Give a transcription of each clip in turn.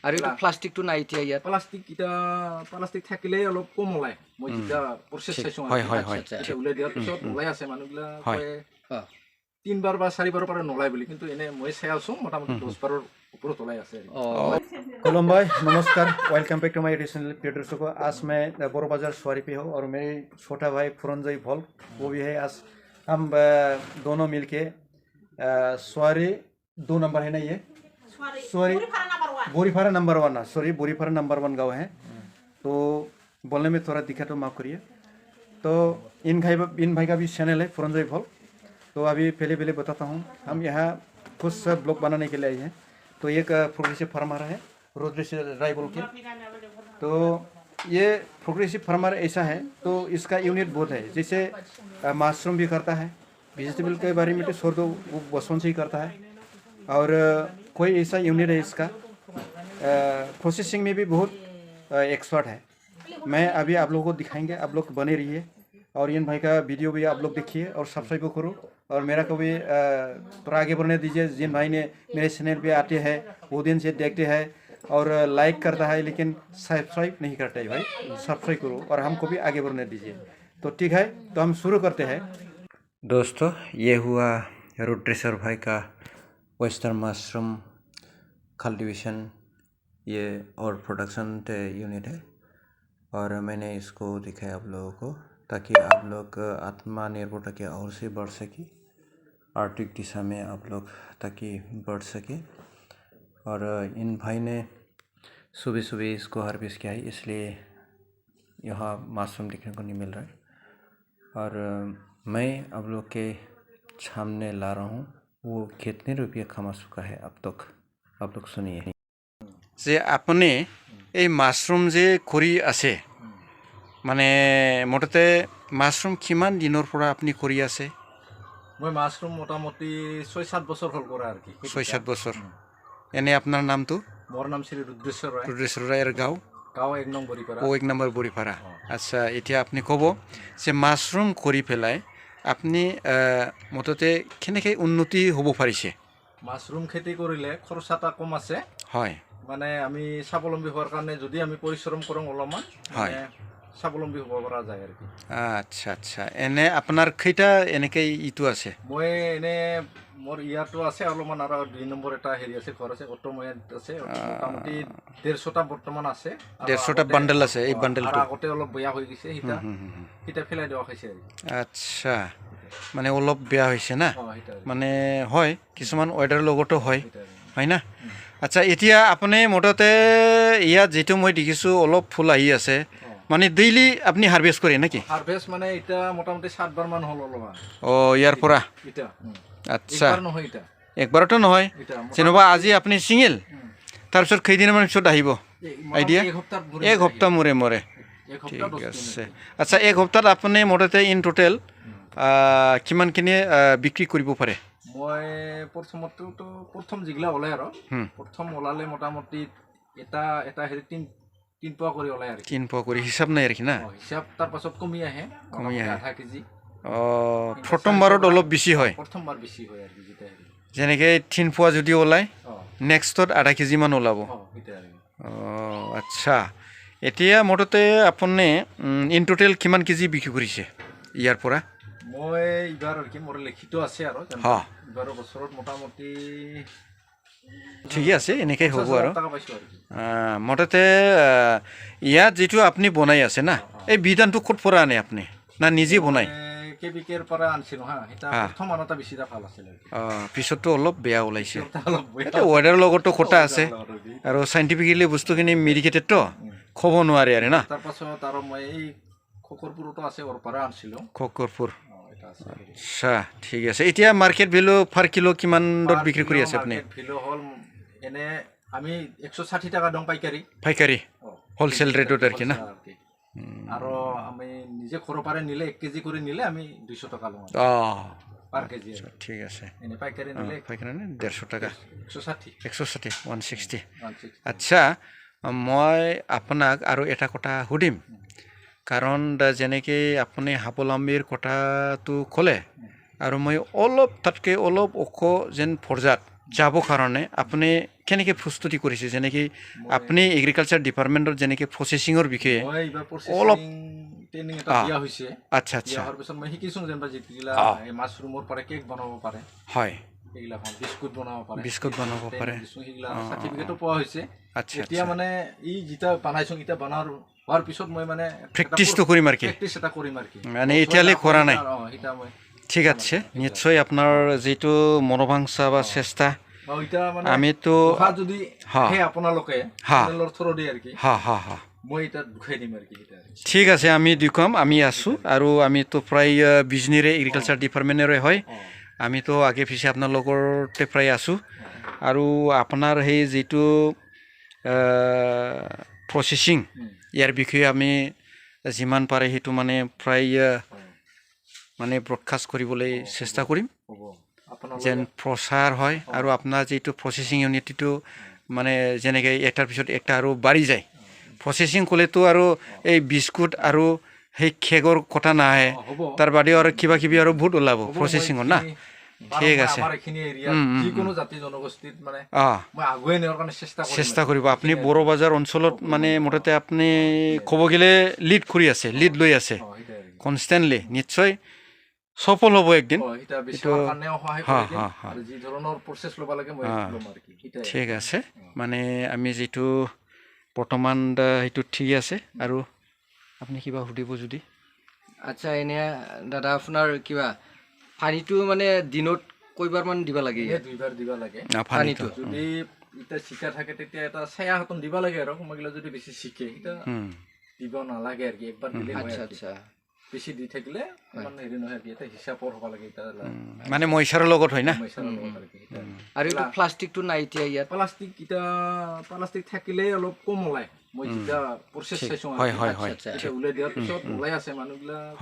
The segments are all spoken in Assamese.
আৰু এইটো প্লাষ্টিকটো নাই এতিয়া ইয়াত প্লাষ্টিক থাকিলেই অলপ কম ওলায় মই যেতিয়া প্ৰচেছ চাইছোঁ এতিয়া ওলাই দিয়াৰ পিছত ওলাই আছে মানুহবিলাকে 3 বাৰ বা 4 বাৰৰ পৰা নোলায় বুলি কিন্তু এনে মই চাই আছোঁ মোটামুটি 10 বাৰৰ ওপৰত ওলাই আছে कोलम्बाई नमस्कार welcome back to my channel Peter सुको आज मैं बोरो बाजार सवारी पे हूँ और मेरे छोटा भाई फुरंजय भोल वो भी है। आज हम दोनों मिलके सवारी 2 नंबर है ना ये सॉरी बोरीफारा नंबर 1 ना सॉरी बोरीफारा नंबर 1 गाँव है तो बोलने में थोड़ा दिक्कत हो माफ करिए। तो इन भाई का भी चैनल है फुरंजय भोल। तो अभी पहले बताता हूँ हम यहाँ कुछ ब्लॉग बनाने के लिए आए हैं। तो एक प्रोग्रेसिव फार्मर है रुद्रेश राय बोल के। तो ये प्रोग्रेसिव फार्मर ऐसा है तो इसका यूनिट बहुत है जैसे मशरूम भी करता है वेजिटेबल के बारे में तो छोड़ दो वो बसवन से ही करता है और कोई ऐसा यूनिट है इसका प्रोसेसिंग में भी बहुत एक्सपर्ट है। मैं अभी आप लोगों को दिखाएंगे आप लोग बने रहिए और इन भाई का वीडियो भी आप लोग देखिए और सब्सक्राइब करो और मेरा को भी थोड़ा आगे बढ़ने दीजिए। जिन भाई ने मेरे चैनल पे आते हैं वो दिन से देखते हैं और लाइक करता है लेकिन सब्सक्राइब नहीं करता है भाई सब्सक्राइब करो और हमको भी आगे बढ़ने दीजिए। तो ठीक है तो हम शुरू करते हैं। दोस्तों ये हुआ रुद्रेश्वर भाई का वेस्टर्न मशरूम कल्टीवेशन ये और प्रोडक्शन यूनिट है और मैंने इसको दिखाया आप लोगों को ताकि आप लोग आत्मनिर्भरता की ओर से बढ़ सके आर्थिक दिशा में आप लोग ताकि बढ़ सके। और इन भाई ने सुबह इसको हार्वेस्ट किया है इसलिए यहाँ मशरूम देखने को नहीं मिल रहा है और मैं आप लोग के सामने ला रहा हूँ वो कितने रुपये कमा चुका है अब तक आप लोग सुनिए। जे आपने এই মাশরুম যে কৰি আছে মানে মোটামুটি মাশৰুম কিমান দিনৰ পৰা আপুনি কৰি আছে? মই মাশৰুম মোটামুটি 6-7 বছৰ হ'ল কৰা আৰু কি 6-7 বছৰ। এনে আপোনাৰ নামটো? মোৰ নাম শ্ৰী रुद्रेश्वर राय। रुद्रेश्वर रायर गाঁও 1 নং বৰিপাৰা। 1 নম্বৰ বৰিপাৰা। আচ্ছা এতিয়া আপুনি ক'ব যে মাশৰুম কৰি পেলাই আপুনি মোটামুটি কেনেকৈ উন্নতি হ'ব পাৰিছে? মাশৰুম খেতি কৰিলে খৰচটা কম আছে হয় মানে আমি স্বাৱলম্বী হোৱাৰ কাৰণে যদি আমি পৰিশ্ৰম কৰোঁ অলপমান হয় স্বাৱলম্বী হ'ব পৰা যায় আৰু কি। আচ্ছা এনে আপোনাৰ কেইটা এনেকৈ ইটো আছে? মই এনে মোৰ ইয়াতো আছে অলপমান আৰু 2 নম্বৰ এটা হেৰি আছে ঘৰ আছে অটোময়াত আছে মোটামুটি 150টা বৰ্তমান আছে 150টা বান্ডেল আছে। এই বান্ডেলটো আগতে অলপ বেয়া হৈ গৈছে হিটা ফেলাই দিয়া হৈছে আৰু। আচ্ছা মানে অলপ বেয়া হৈছে না মানে হয় কিছুমান অৰ্ডাৰ লগতো হয় না। আচ্ছা এতিয়া আপুনি মোটামুটি ইয়াত যেটো মই দেখিছোঁ অলপ ফুল আহি আছে মানে ডেইলি আপুনি হাৰভেষ্ট কৰে নেকি? হাৰভেষ্ট মানে এটা মোটামুটি 7 বাৰ মান হ'ল অলপমান। ইয়াৰ পৰা এটা আচ্ছা একবাৰ নহয় এটা একবাৰতো নহয় যেনিবা আজি আপুনি ছিঙিল তাৰপিছত কেইদিনমান পিছত আহিব আইডিয়া? এক সপ্তাহ মূৰে ঠিক আছে। আচ্ছা এক সপ্তাহত আপুনি মোটামুটি ইন টোটেল কিমানখিনি বিক্ৰী কৰিব পাৰে? মই প্ৰথম যিগিলা ওলাই আৰু প্ৰথম ওলালে মোটামুটি এটা হেৰি 3 পোৱা কৰি ওলাই আৰু 3 পোৱা কৰি হিচাপ নাই আৰু কি না হিচাপ তাৰ পাছত কমি আহে আধা কেজি। প্ৰথমবাৰত অলপ বেছি হয় প্ৰথমবাৰ বেছি হয় আৰু যেটা যেনেকৈ 3 পোৱা যদি ওলায় নেক্সটত আধা কেজি মান ওলাব। আচ্ছা এতিয়া মোটামুটি আপুনি ইন টোটেল কিমান কেজি বিক্ৰী কৰিছে ইয়াৰ পৰা? মই এইবাৰ আৰু কি মোৰ লিখিত আছে আৰু এইবাৰ বছৰত মোটামুটি ঠিকে আছে এনেকৈ হ'ব আৰু মোটামুটি ইয়াত যিটো আপুনি বনাই আছে না এই বিধানটো ক'ত পৰা আনে আপুনি না নিজে বনাই? কেবিকেৰ পৰা আনিছিলোঁ এটা প্ৰথম আনটা বেছি ভাল আছিল পিছততো অলপ বেয়া ওলাইছে এটা ৱেডাৰৰ লগতো কথা আছে আৰু চাইণ্টিফিকেলি বস্তুখিনি মেডিকেটেডতো ক'ব নোৱাৰে আৰু না। তাৰপাছত আৰু মই এই খকৰপুৰতো আছে ওৰ পৰা আনিছিলোঁ খকৰপুৰ। আচ্ছা ঠিক আছে এতিয়া মাৰ্কেট ভেলু পাৰ কিলো কিমান দৰত বিক্ৰী কৰি আছে আপুনি? ভেলু হ'ল এনে আমি 160 টাকা দং পাইকাৰী হোলচেল ৰেটত আৰু কি না আৰু আমি নিজে ঘৰৰ পৰা নিলে 1 কেজি কৰি নিলে আমি 200 টাকা লওঁ পাৰ কেজি। ঠিক আছে এনে পাইকাৰী নিলে 150 টাকা 160 160। আচ্ছা মই আপোনাক আৰু এটা কথা সুধিম কাৰণ যেনেকৈ আপুনি স্বাৱলম্বীৰ কথাটো ক'লে আৰু মই অলপ তাতকৈ অলপ ওখ যেন পৰ্যায়ত যাব কাৰণে আপুনি কেনেকৈ প্ৰস্তুতি কৰিছে যেনেকৈ আপুনি এগ্ৰিকালচাৰ ডিপাৰ্টমেণ্টৰ যেনেকৈ প্ৰচেছিঙৰ বিষয়ে মই এইবাৰ অলপ প্ৰচেছিং ট্ৰেইনিং এটা দিয়া হৈছে আচ্ছা দিয়া আচ্ছা হোৱাৰ পিছত মই শিকিছোঁ যেনিবা যিগিলা এই মাছৰুমৰ পৰা কেক বনাব পাৰে হয় এইগিলাখন বিস্কুট বনাব পাৰে বিস্কুট বনাব পাৰে সেইগিলা চাৰ্টিফিকেটো পোৱা হৈছে আচ্ছা এতিয়া মানে ই যেতিয়া বনাইছোঁ এতিয়া হোৱাৰ পিছত মই মানে প্ৰেক্টিছটো কৰিম আৰু কি প্ৰেক্টিছ এটা কৰিম আৰু কি মানে এতিয়ালৈ কৰা নাই এতিয়া মই ঠিক আছে নিশ্চয় আপোনাৰ যিটো মনোবাঞ্ছা বা চেষ্টা এতিয়া মানে আমিতো যদি হা আহে আপোনালোকে হা চেনেলৰ থ্ৰুদি আৰু কি হা হা হা মই এতিয়া দুখাই দিম আৰু কি ঠিক আছে আমি দেখুৱাম আমি আছোঁ আৰু আমিতো প্ৰায় বিজনেৰে এগ্ৰিকালচাৰ ডিপাৰ্টমেণ্টৰে হয় আমিতো আগে পিছে আপোনালোকৰতে প্ৰায় আছোঁ আৰু আপোনাৰ সেই যিটো প্ৰচেছিং ইয়াৰ বিষয়ে আমি যিমান পাৰে সেইটো মানে প্ৰায় মানে ব্ৰডকাষ্ট কৰিবলৈ চেষ্টা কৰিম যেন প্ৰচাৰ হয় আৰু আপোনাৰ যিটো প্ৰচেছিং ইউনিটটো মানে যেনেকৈ এটাৰ পিছত একটা আৰু বাঢ়ি যায় প্ৰচেছিং ক'লেতো আৰু এই বিস্কুট আৰু সেই কেকৰ কথা নাহে তাৰ বাদেও আৰু কিবা কিবি আৰু বহুত ওলাব প্ৰচেছিঙত না ঠিক আছে যিকোনো জাতি জনগোষ্ঠীত মানে মই আগুৱাই নিয়াৰ কাৰণে চেষ্টা কৰিব আপুনি বড়ো বজাৰ অঞ্চলত মানে মুঠতে আপুনি ক'ব গ'লে লিড কৰি আছে লিড লৈ আছে কনষ্টেণ্টলি নিশ্চয় সফল হ'ব একদিন ঠিক আছে মানে আমি যিটো বৰ্তমান সেইটো ঠিক আছে আৰু আপুনি কিবা সুধিব যদি আচ্ছা এনে দাদা আপোনাৰ কিবা পানীটো মানে দিনত কয়বাৰমান দিব লাগে 2 বাৰ দিব লাগে পানীটো যদি এতিয়া চিকা থাকে তেতিয়া এটা ছায়া হাতন দিব লাগে আৰু সময়গিলা যদি বেছি চিকে এটা দিব নালাগে আৰু কি একবাৰ দিলে আচ্ছা আচ্ছা বেছি দি থাকিলে মানে হেৰি নহয় এটা হিচাপৰ হ'ব লাগে এটা মানে মইচাৰৰ লগত হয় না আৰু এইটো প্লাষ্টিকটো নাই এতিয়া ইয়াত প্লাষ্টিক থাকিলেই অলপ কম ওলায় মই যেতিয়া প্ৰচেছ চাইছোঁ এতিয়া ওলাই দিয়াৰ পিছত ওলাই আছে মানুহবিলাক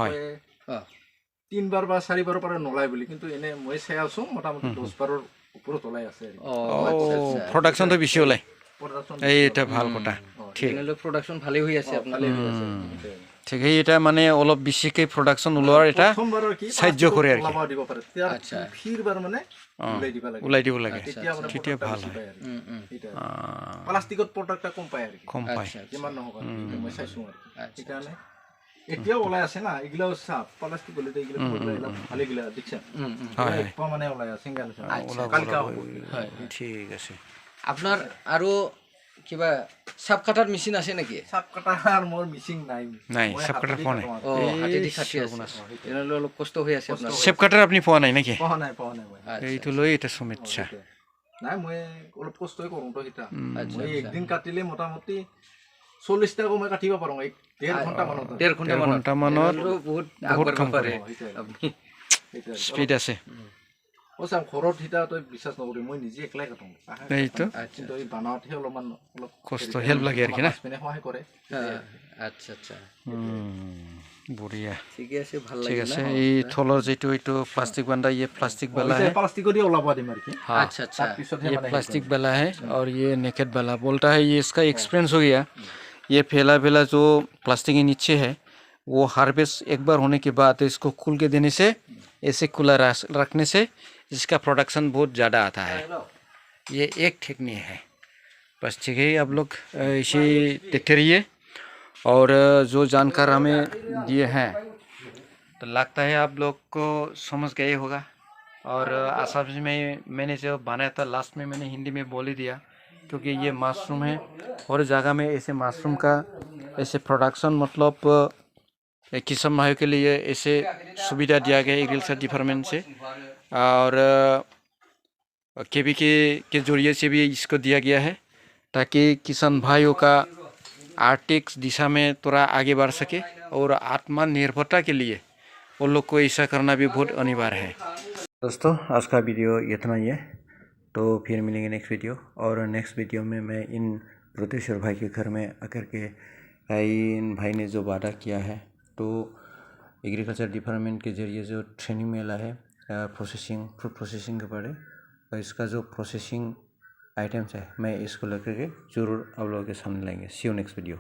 3 বাৰ বা 4 বাৰৰ পৰা নোলায় বুলি কিন্তু এনে মই চাই আছোঁ মোটামুটি 10 বাৰৰ ওপৰত ওলাই আছে প্ৰডাকশ্যনটো বেছি ওলায় এইটা ভাল কথা ঠিক প্ৰডাকশ্যন ভালেই হৈ আছে আপোনাৰ ঠিক এটা মানে অলপ বেছিকৈ প্ৰডাকশ্যন ওলোৱাৰ এটা সাহায্য কৰে আৰু ওলাই দিব লাগে তেতিয়া ভাল হয় প্লাষ্টিকত প্ৰডাক্টটা কম পায় আৰু কম পায় যিমান নহওক মই চাইছোঁ আৰু সেইকাৰণে এতিয়াও ওলাই আছে না এইগিলাও চাপ প্লাষ্টিক হ'লে এইগিলা ভালেগিলা দেখিছা মানে ওলাই আছে ঠিক আছে আপোনাৰ আৰু কিবা চাপ কাটাৰ মেচিন আছে নেকি চাপ কাটাৰ মোৰ মেচিন নাই চাপ কাটাৰ পোৱা নাই হাতেদি কাটি আছে তেনেহ'লে অলপ কষ্ট হৈ আছে আপোনাৰ চেপ কাটাৰ আপুনি পোৱা নাই নেকি পোৱা নাই এইটো লৈ এটা সমস্যা নাই মই অলপ কষ্টই কৰোঁ তো সিতা মই একদিন কাটিলে মোটামুটি 40টা মই কাটিব পাৰোঁ 1.5 ঘণ্টামানত বহুত কাম কৰে স্পীড আছে ঘৰত সিতা তই বিশ্বাস নকৰি মই নিজে একলাই কাটোঁ এইটো কিন্তু এই বানাওঁতহে অলপমান অলপ কষ্ট হেল্প লাগে আৰু কি না সহায় কৰে আচ্ছা আচ্ছা বঢ়িয়া ঠিকে আছে ভাল ঠিক আছে এই থলৰ যেটো এইটো প্লাস্टिक बंदा ये प्लास्टिक वाला है प्लास्टिक को दिया ओलावा दे मार के अच्छा अच्छा ये प्लास्टिक वाला है और ये नेकेड वाला बोलता है ये इसका एक्सपीरियंस हो गया ये फैला फैला जो प्लास्टिक के नीचे है वो हार्वेस्ट एक बार होने के बाद इसको खोल के देने से ऐसे खुला रखने से इसका प्रोडक्शन बहुत ज़्यादा आता है ये एक टेक्निक है बस ठीक है आप लोग इसे देखते रहिए और जो जानकार हमें दिए हैं तो लगता है आप लोग को समझ गए होगा और आशा में मैंने जो बनाया था लास्ट में मैंने हिंदी में बोल ही दिया क्योंकि ये मशरूम है और जगह में ऐसे मशरूम का ऐसे प्रोडक्शन मतलब किसान भाइयों के लिए ऐसे सुविधा दिया गया एग्रीकल्चर डिपार्टमेंट से और केवीके के जरिए से भी इसको दिया गया है ताकि किसान भाइयों का आर्थिक दिशा में थोड़ा आगे बढ़ सके और आत्मनिर्भरता के लिए वो लोग को ऐसा करना भी बहुत अनिवार्य है दोस्तों आज का वीडियो इतना ही है तो फिर मिलेंगे नेक्स्ट वीडियो और नेक्स्ट वीडियो में मैं इन रुद्रेश्वर भाई के घर में आकर के इन भाई ने जो वादा किया है तो एग्रीकल्चर डिपार्टमेंट के जरिए जो ट्रेनिंग मिला है प्रोसेसिंग फूड प्रोसेसिंग के बारे और इसका जो प्रोसेसिंग आइटम्स है मैं इसको लेकर के ज़रूर आप लोगों के सामने लाएंगे सी यू नेक्स्ट वीडियो।